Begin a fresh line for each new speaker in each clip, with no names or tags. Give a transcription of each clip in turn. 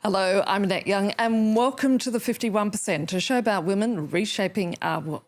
Hello, I'm Annette Young and welcome to the 51%, a show about women reshaping our world.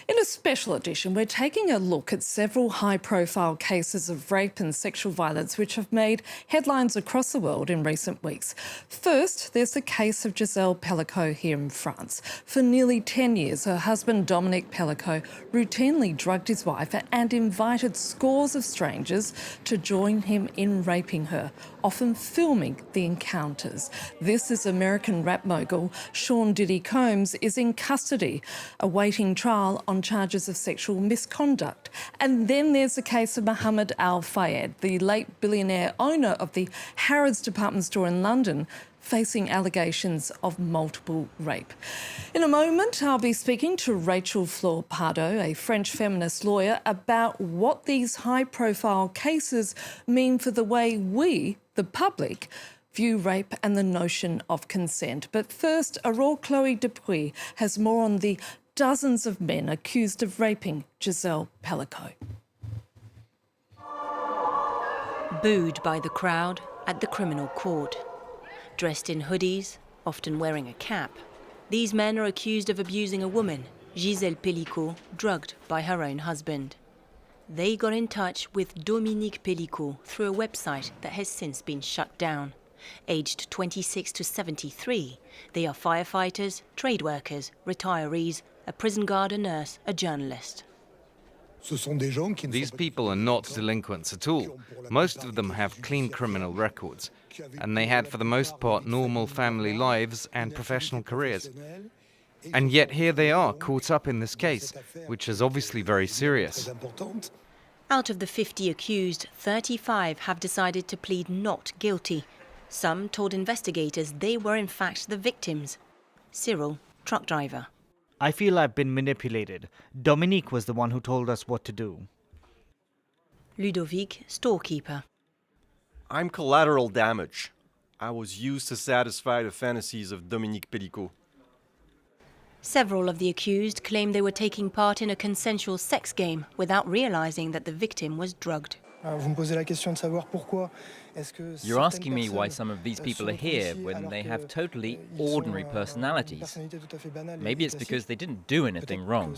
In a special edition, we're taking a look at several high-profile cases of rape and sexual violence which have made headlines across the world in recent weeks. First, there's the case of Gisèle Pelicot here in France. For nearly 10 years, her husband Dominique Pelicot routinely drugged his wife and invited scores of strangers to join him in raping her, often filming the encounters. This is American rap mogul Sean Diddy Combs is in custody, awaiting trial on charges of sexual misconduct. And then there's the case of Mohammed Al Fayed, the late billionaire owner of the Harrods department store in London, facing allegations of multiple rape. In a moment, I'll be speaking to Rachel Fleur-Pardo, a French feminist lawyer, about what these high-profile cases mean for the way we, the public, view rape and the notion of consent. But first, Aurore Chloe Dupuis has more on the dozens of men accused of raping Gisèle Pelicot.
Booed by the crowd at the criminal court. Dressed in hoodies, often wearing a cap, these men are accused of abusing a woman, Gisèle Pelicot, drugged by her own husband. They got in touch with Dominique Pelicot through a website that has since been shut down. Aged 26 to 73, they are firefighters, trade workers, retirees, a prison guard, a nurse, a journalist.
These people are not delinquents at all. Most of them have clean criminal records, and they had, for the most part, normal family lives and professional careers. And yet here they are, caught up in this case, which is obviously very serious.
Out of the 50 accused, 35 have decided to plead not guilty. Some told investigators they were in fact the victims. Cyril, truck driver.
I feel I've been manipulated. Dominique was the one who told us what to do.
Ludovic, storekeeper.
I'm collateral damage. I was used to satisfy the fantasies of Dominique Pelicot.
Several of the accused claim they were taking part in a consensual sex game without realizing that the victim was drugged.
You're asking me why some of these people are here when they have totally ordinary personalities. Maybe it's because they didn't do anything wrong.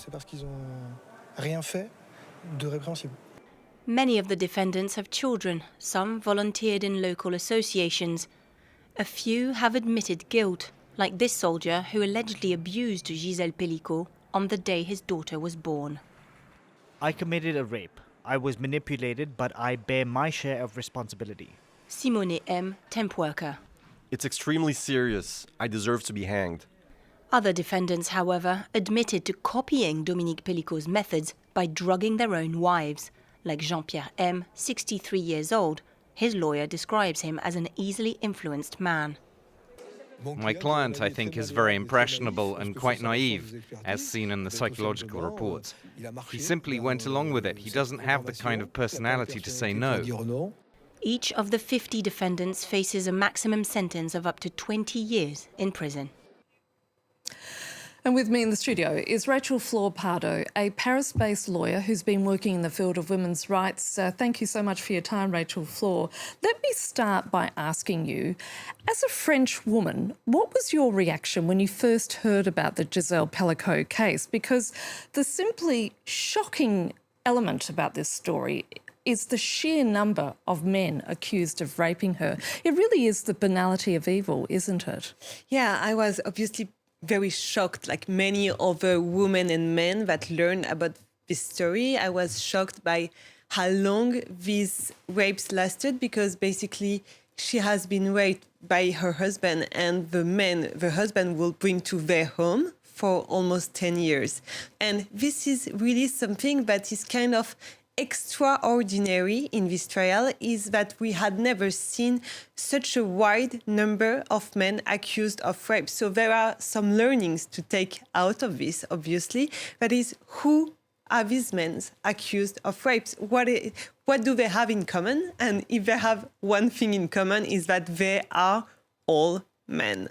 Many of the defendants have children, some volunteered in local associations. A few have admitted guilt, like this soldier who allegedly abused Gisèle Pelicot on the day his daughter was born.
I committed a rape. I was manipulated, but I bear my share of responsibility.
Simone M., temp worker.
It's extremely serious. I deserve to be hanged.
Other defendants, however, admitted to copying Dominique Pelicot's methods by drugging their own wives, like Jean-Pierre M., 63 years old. His lawyer describes him as an easily influenced man.
My client, I think, is very impressionable and quite naive, as seen in the psychological reports. He simply went along with it. He doesn't have the kind of personality to say no.
Each of the 50 defendants faces a maximum sentence of up to 20 years in prison.
And with me in the studio is Rachel Fleur-Pardo, a Paris-based lawyer who's been working in the field of women's rights. Thank you so much for your time, Rachel Fleur. Let me start by asking you, as a French woman, what was your reaction when you first heard about the Gisèle Pelicot case? Because the simply shocking element about this story is the sheer number of men accused of raping her. It really is the banality of evil, isn't it?
Yeah, I was obviously very shocked, like many other women and men that learned about this story. I was shocked by how long these rapes lasted, because basically she has been raped by her husband, and the husband will bring to their home for almost 10 years. And this is really something that is kind of extraordinary in this trial, is that we had never seen such a wide number of men accused of rape. So there are some learnings to take out of this, obviously. That is, who are these men accused of rapes? What do they have in common? And if they have one thing in common, is that they are all men.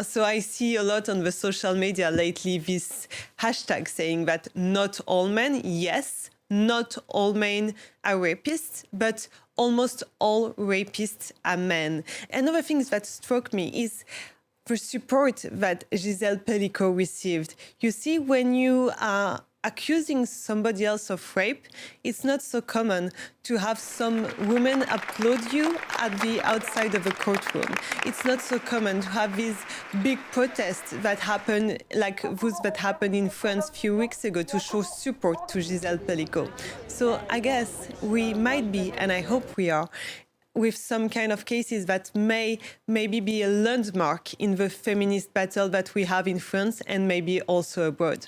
So I see a lot on the social media lately this hashtag saying that not all men, yes, not all men are rapists, but almost all rapists are men. Another thing that struck me is the support that Gisèle Pelicot received. You see, when you are accusing somebody else of rape, it's not so common to have some women applaud you at the outside of a courtroom. It's not so common to have these big protests that happen, like those that happened in France a few weeks ago, to show support to Gisèle Pelicot. So I guess we might be, and I hope we are, with some kind of cases that may maybe be a landmark in the feminist battle that we have in France and maybe also abroad.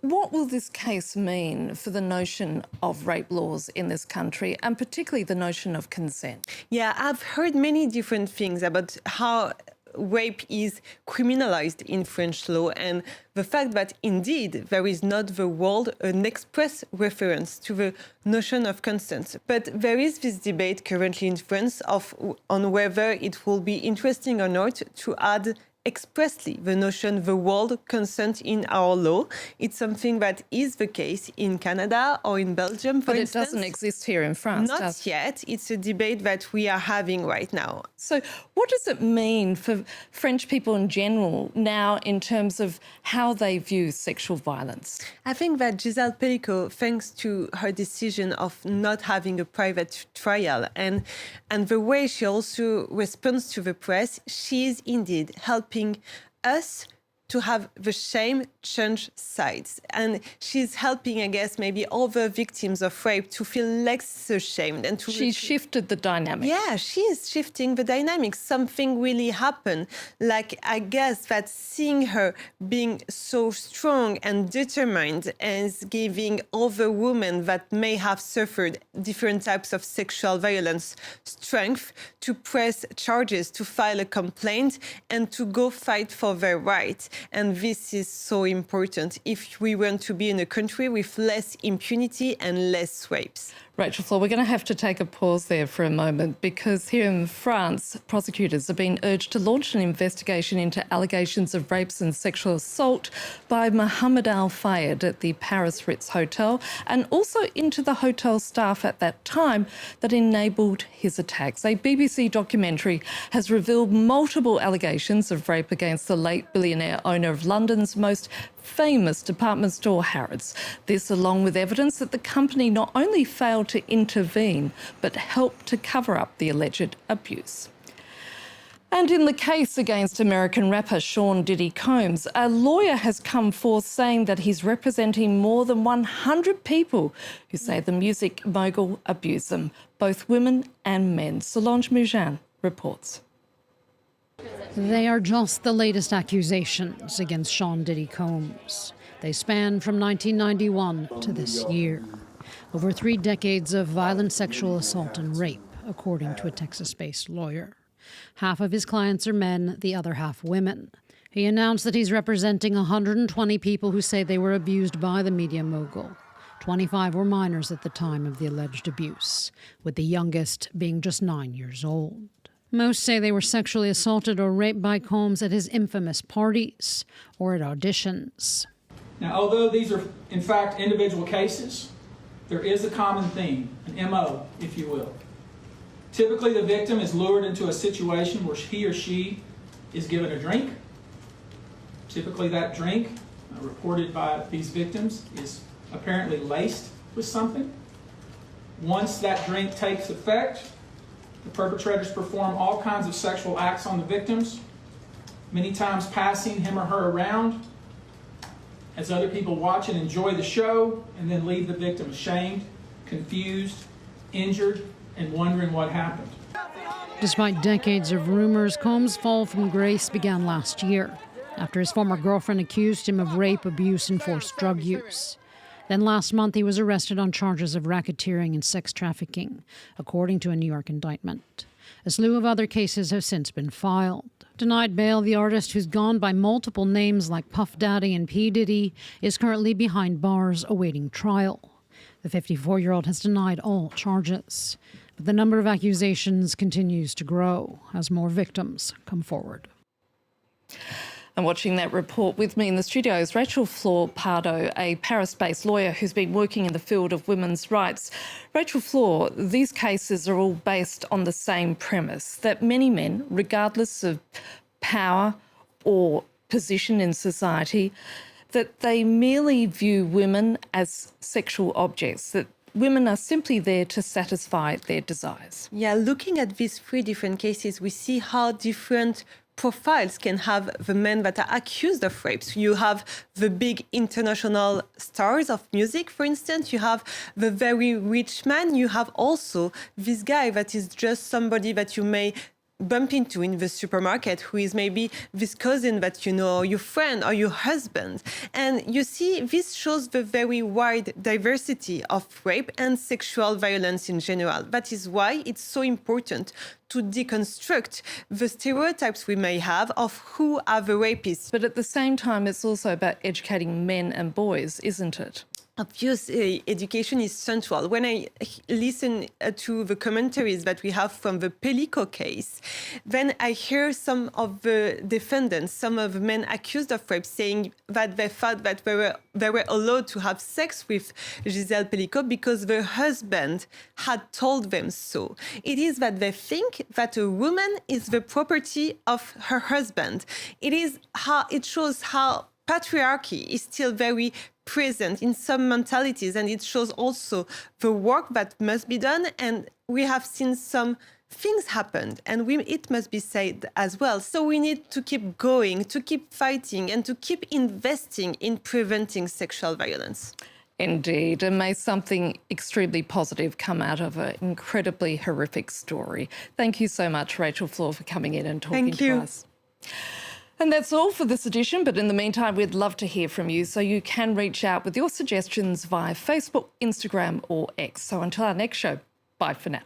What will this case mean for the notion of rape laws in this country, and particularly the notion of consent?
Yeah, I've heard many different things about how rape is criminalized in French law, and the fact that indeed there is not the word an express reference to the notion of consent. But there is this debate currently in France on whether it will be interesting or not to add expressly the notion, the word consent in our law. It's something that is the case in Canada or in Belgium, for instance.
But it doesn't exist here in France,
Not yet. It's a debate that we are having right now.
So what does it mean for French people in general now in terms of how they view sexual violence?
I think that Gisèle Pelicot, thanks to her decision of not having a private trial and the way she also responds to the press, she is indeed helping us to have the shame change sides. And she's helping, I guess, maybe other victims of rape to feel less ashamed. And to
She shifted the dynamic.
Yeah, she is shifting the dynamics. Something really happened. Like, I guess that seeing her being so strong and determined is giving other women that may have suffered different types of sexual violence strength to press charges, to file a complaint, and to go fight for their rights. And this is so important if we want to be in a country with less impunity and less rapes.
Rachel Floor, we're going to have to take a pause there for a moment because here in France, prosecutors have been urged to launch an investigation into allegations of rapes and sexual assault by Mohamed Al Fayed at the Paris Ritz Hotel and also into the hotel staff at that time that enabled his attacks. A BBC documentary has revealed multiple allegations of rape against the late billionaire owner of London's most famous department store, Harrods. This along with evidence that the company not only failed to intervene, but helped to cover up the alleged abuse. And in the case against American rapper Sean Diddy Combs, a lawyer has come forth saying that he's representing more than 100 people who say the music mogul abused them, both women and men. Solange Mougin reports.
They are just the latest accusations against Sean Diddy Combs. They span from 1991 to this year. Over 3 decades of violent sexual assault and rape, according to a Texas-based lawyer. Half of his clients are men, the other half women. He announced that he's representing 120 people who say they were abused by the media mogul. 25 were minors at the time of the alleged abuse, with the youngest being just 9 years old. Most say they were sexually assaulted or raped by Combs at his infamous parties or at auditions.
Now, although these are, in fact, individual cases, there is a common theme, an MO, if you will. Typically, the victim is lured into a situation where he or she is given a drink. Typically, that drink, reported by these victims, is apparently laced with something. Once that drink takes effect, the perpetrators perform all kinds of sexual acts on the victims, many times passing him or her around as other people watch and enjoy the show, and then leave the victim ashamed, confused, injured, and wondering what happened.
Despite decades of rumors, Combs' fall from grace began last year after his former girlfriend accused him of rape, abuse, and forced drug use. Then last month, he was arrested on charges of racketeering and sex trafficking, according to a New York indictment. A slew of other cases have since been filed. Denied bail, the artist, who's gone by multiple names like Puff Daddy and P. Diddy, is currently behind bars awaiting trial. The 54-year-old has denied all charges, but the number of accusations continues to grow as more victims come forward.
And watching that report with me in the studio is Rachel Flor Pardo, a Paris-based lawyer who's been working in the field of women's rights. Rachel Flor, these cases are all based on the same premise, that many men, regardless of power or position in society, that they merely view women as sexual objects, that women are simply there to satisfy their desires.
Yeah, looking at these three different cases, we see how different profiles can have the men that are accused of rapes. You have the big international stars of music, for instance. You have the very rich man. You have also this guy that is just somebody that you may bump into in the supermarket, who is maybe this cousin that you know, or your friend or your husband. And you see, this shows the very wide diversity of rape and sexual violence in general. That is why it's so important to deconstruct the stereotypes we may have of who are the rapists.
But at the same time, it's also about educating men and boys, isn't it?
Obviously, education is central. When I listen to the commentaries that we have from the Pelicot case, then I hear some of the defendants, some of the men accused of rape, saying that they thought that they were allowed to have sex with Gisèle Pelicot because their husband had told them so. It is that they think that a woman is the property of her husband. It shows how patriarchy is still very present in some mentalities, and it shows also the work that must be done. And we have seen some things happen, and it must be said as well. So we need to keep going, to keep fighting, and to keep investing in preventing sexual violence.
Indeed, and may something extremely positive come out of an incredibly horrific story. Thank you so much, Rachel Flor, for coming in and talking to us. And that's all for this edition, but in the meantime, we'd love to hear from you, so you can reach out with your suggestions via Facebook, Instagram or X. So until our next show, bye for now.